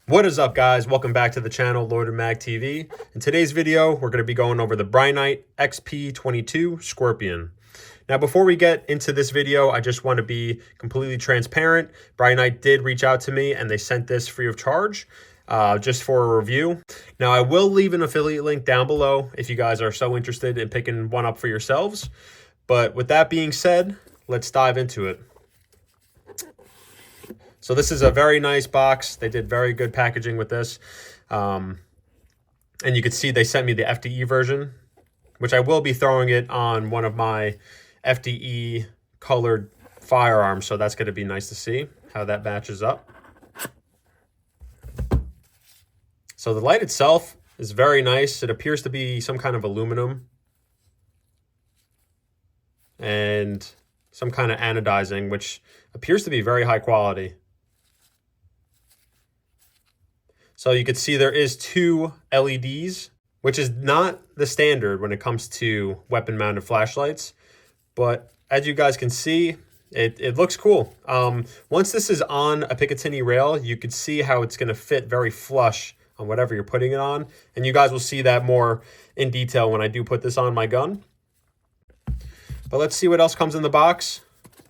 What is up, guys? Welcome back to the channel, LoadedMagTV. In today's video, we're going to be going over the Brinyte XP22 Scorpion. Now, before we get into this video, I just want to be completely transparent. Brinyte did reach out to me and they sent this free of charge just for a review. Now, I will leave an affiliate link down below if you guys are so interested in picking one up for yourselves. But with that being said, let's dive into it. So this is a very nice box. They did very good packaging with this. And you can see they sent me the FDE version, which I will be throwing it on one of my FDE colored firearms. So that's going to be nice to see how that matches up. So the light itself is very nice. It appears to be some kind of aluminum and some kind of anodizing, which appears to be very high quality. So you can see there is two LEDs, which is not the standard when it comes to weapon mounted flashlights. But as you guys can see, it looks cool. Once this is on a Picatinny rail, you can see how it's going to fit very flush on whatever you're putting it on. And you guys will see that more in detail when I do put this on my gun. But let's see what else comes in the box.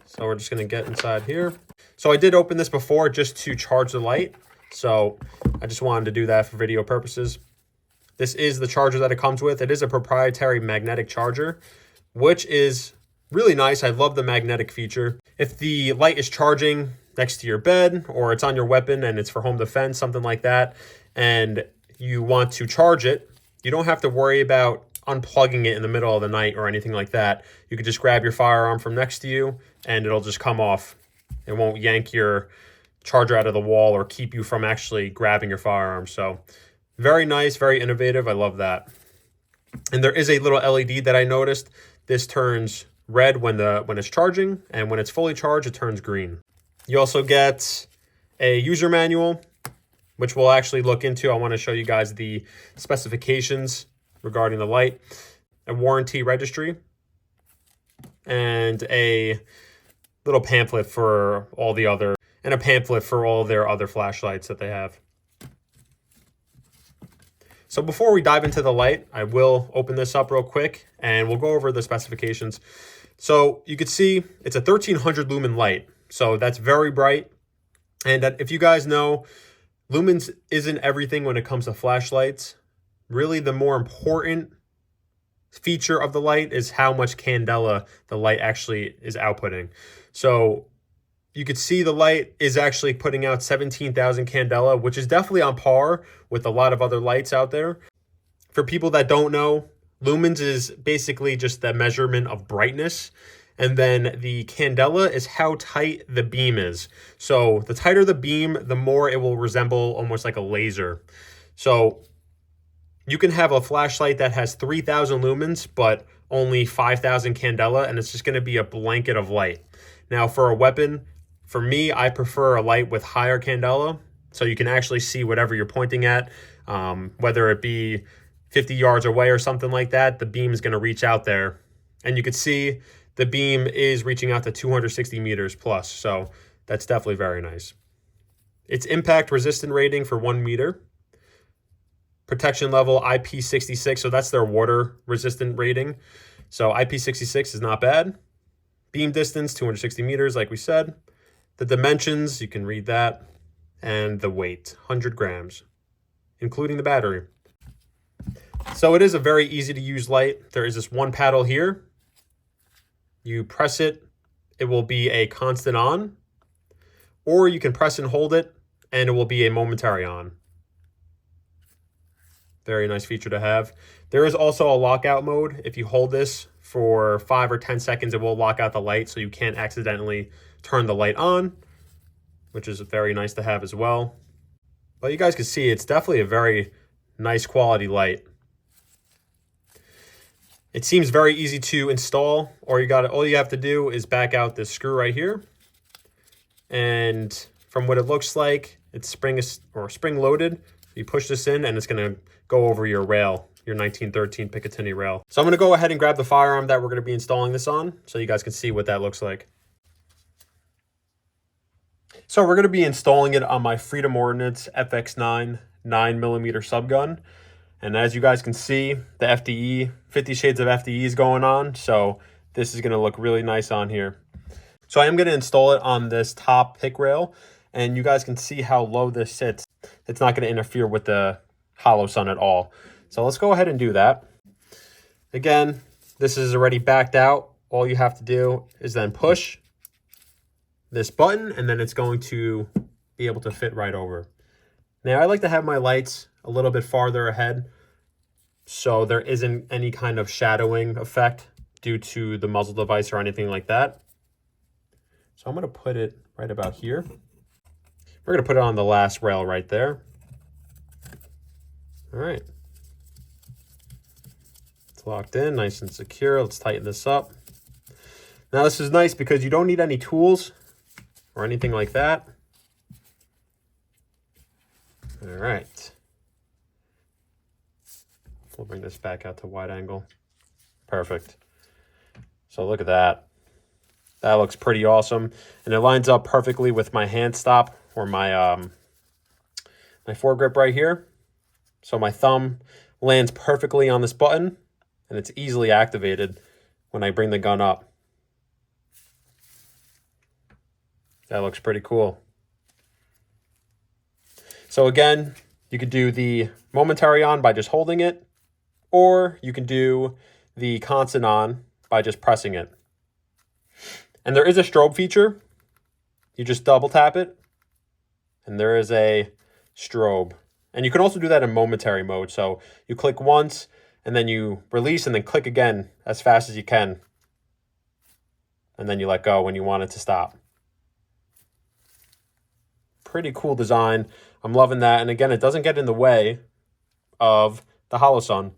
So we're just going to get inside here. So I did open this before just to charge the light. So I just wanted to do that for video purposes. This is the charger that it comes with. It is a proprietary magnetic charger, which is really nice. I love the magnetic feature. If the light is charging next to your bed or it's on your weapon and it's for home defense, something like that, and you want to charge it, you don't have to worry about unplugging it in the middle of the night or anything like that. You can just grab your firearm from next to you and it'll just come off. It won't yank your charger out of the wall or keep you from actually grabbing your firearm. So very nice, very innovative. I love that. And there is a little LED that I noticed. This turns red when it's charging, and when it's fully charged, it turns green. You also get a user manual, which we'll actually look into. I want to show you guys the specifications regarding the light, a warranty registry, and a little pamphlet for all the other, and a pamphlet for all their other flashlights that they have. So before we dive into the light, I will open this up real quick and we'll go over the specifications. So you can see it's a 1300 lumen light. So that's very bright. And that, if you guys know, lumens isn't everything when it comes to flashlights. Really, the more important feature of the light is how much candela the light actually is outputting. So you could see the light is actually putting out 17,000 candela, which is definitely on par with a lot of other lights out there. For people that don't know, lumens is basically just the measurement of brightness. And then the candela is how tight the beam is. So the tighter the beam, the more it will resemble almost like a laser. So you can have a flashlight that has 3,000 lumens, but only 5,000 candela, and it's just going to be a blanket of light. Now, for a weapon, for me, I prefer a light with higher candela, so you can actually see whatever you're pointing at, whether it be 50 yards away or something like that. The beam is going to reach out there, and you can see the beam is reaching out to 260 meters plus, so that's definitely very nice. Its impact resistant rating for 1 meter. Protection level IP66, so that's their water resistant rating. So IP66 is not bad. Beam distance, 260 meters, like we said. The dimensions, you can read that. And the weight, 100 grams, including the battery. So it is a very easy to use light. There is this one paddle here. You press it, it will be a constant on. Or you can press and hold it, and it will be a momentary on. Very nice feature to have. There is also a lockout mode. If you hold this for 5 or 10 seconds, it will lock out the light, so you can't accidentally turn the light on, which is very nice to have as well. But you guys can see it's definitely a very nice quality light. It seems very easy to install. All you have to do is back out this screw right here. And from what it looks like, it's spring loaded. You push this in and it's going to go over your rail, your 1913 Picatinny rail. So I'm going to go ahead and grab the firearm that we're going to be installing this on so you guys can see what that looks like. So we're going to be installing it on my Freedom Ordnance FX9 9mm subgun. And as you guys can see, the FDE, 50 shades of FDE is going on. So this is going to look really nice on here. So I am going to install it on this top pick rail. And you guys can see how low this sits. It's not going to interfere with the hollow sun at all. So let's go ahead and do that. Again, this is already backed out. All you have to do is then push this button, and then it's going to be able to fit right over. Now, I like to have my lights a little bit farther ahead so there isn't any kind of shadowing effect due to the muzzle device or anything like that. So I'm going to put it right about here. We're going to put it on the last rail right there. All right. It's locked in, nice and secure. Let's tighten this up. Now, this is nice because you don't need any tools or anything like that. All right. We'll bring this back out to wide angle. Perfect. So look at that. That looks pretty awesome. And it lines up perfectly with my hand stop or my my foregrip right here. So my thumb lands perfectly on this button and it's easily activated when I bring the gun up. That looks pretty cool. So again, you could do the momentary on by just holding it, or you can do the constant on by just pressing it. And there is a strobe feature. You just double tap it, and there is a strobe. And you can also do that in momentary mode. So you click once, and then you release, and then click again as fast as you can. And then you let go when you want it to stop. Pretty cool design. I'm loving that. And again, it doesn't get in the way of the hollow sun.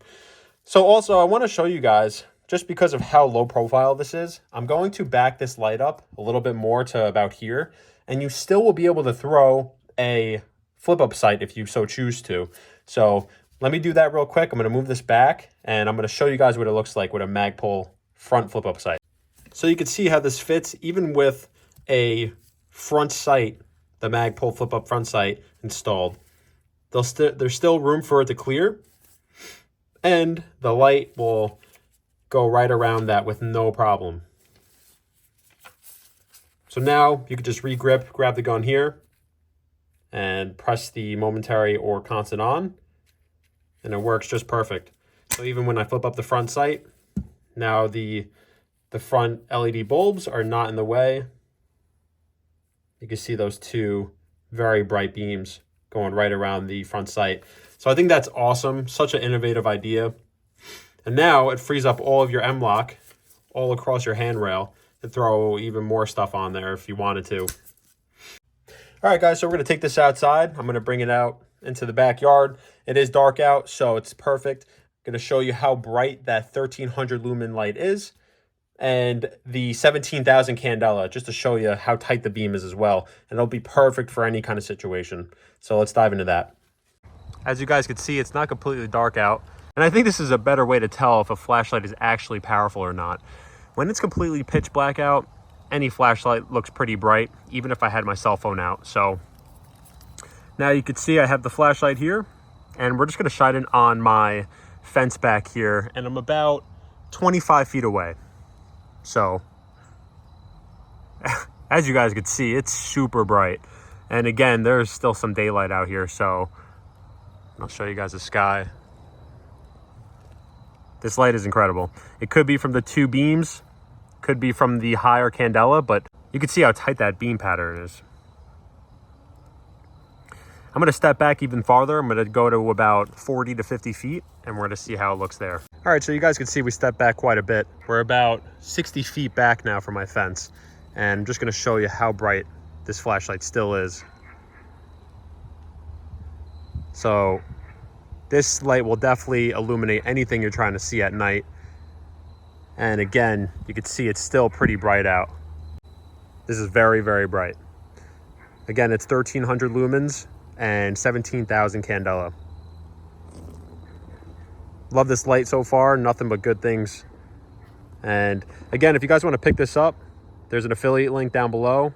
So also, I want to show you guys, just because of how low profile this is, I'm going to back this light up a little bit more to about here, and you still will be able to throw a flip-up sight if you so choose to. So let me do that real quick. I'm going to move this back, and I'm going to show you guys what it looks like with a Magpul front flip-up sight. So you can see how this fits, even with a front sight, the Magpul flip-up front sight installed. There's still room for it to clear, and the light will go right around that with no problem. So now you can just re-grip, grab the gun here, and press the momentary or constant on, and it works just perfect. So even when I flip up the front sight, now the front LED bulbs are not in the way. You can see those two very bright beams going right around the front sight. So I think that's awesome. Such an innovative idea. And now it frees up all of your M-LOK all across your handrail to throw even more stuff on there if you wanted to. All right, guys, so we're going to take this outside. I'm going to bring it out into the backyard. It is dark out, so it's perfect. I'm going to show you how bright that 1300 lumen light is, and the 17,000 candela, just to show you how tight the beam is as well. And it'll be perfect for any kind of situation. So let's dive into that. As you guys can see, it's not completely dark out. And I think this is a better way to tell if a flashlight is actually powerful or not. When it's completely pitch black out, any flashlight looks pretty bright, even if I had my cell phone out. So now you can see I have the flashlight here, and we're just gonna shine it on my fence back here, and I'm about 25 feet away. So as you guys can see, it's super bright. And again, there's still some daylight out here, so I'll show you guys the sky. This light is incredible. It could be from the two beams, could be from the higher candela, but you can see how tight that beam pattern is. I'm gonna step back even farther. I'm gonna go to about 40 to 50 feet, and we're gonna see how it looks there. All right, so you guys can see we stepped back quite a bit. We're about 60 feet back now from my fence, and I'm just gonna show you how bright this flashlight still is. So this light will definitely illuminate anything you're trying to see at night. And again, you can see it's still pretty bright out. This is very, very bright. Again, it's 1300 lumens and 17,000 candela. Love this light so far, nothing but good things. And again, if you guys want to pick this up, there's an affiliate link down below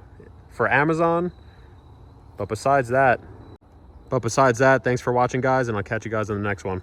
for Amazon. But besides that, thanks for watching, guys, and I'll catch you guys in the next one.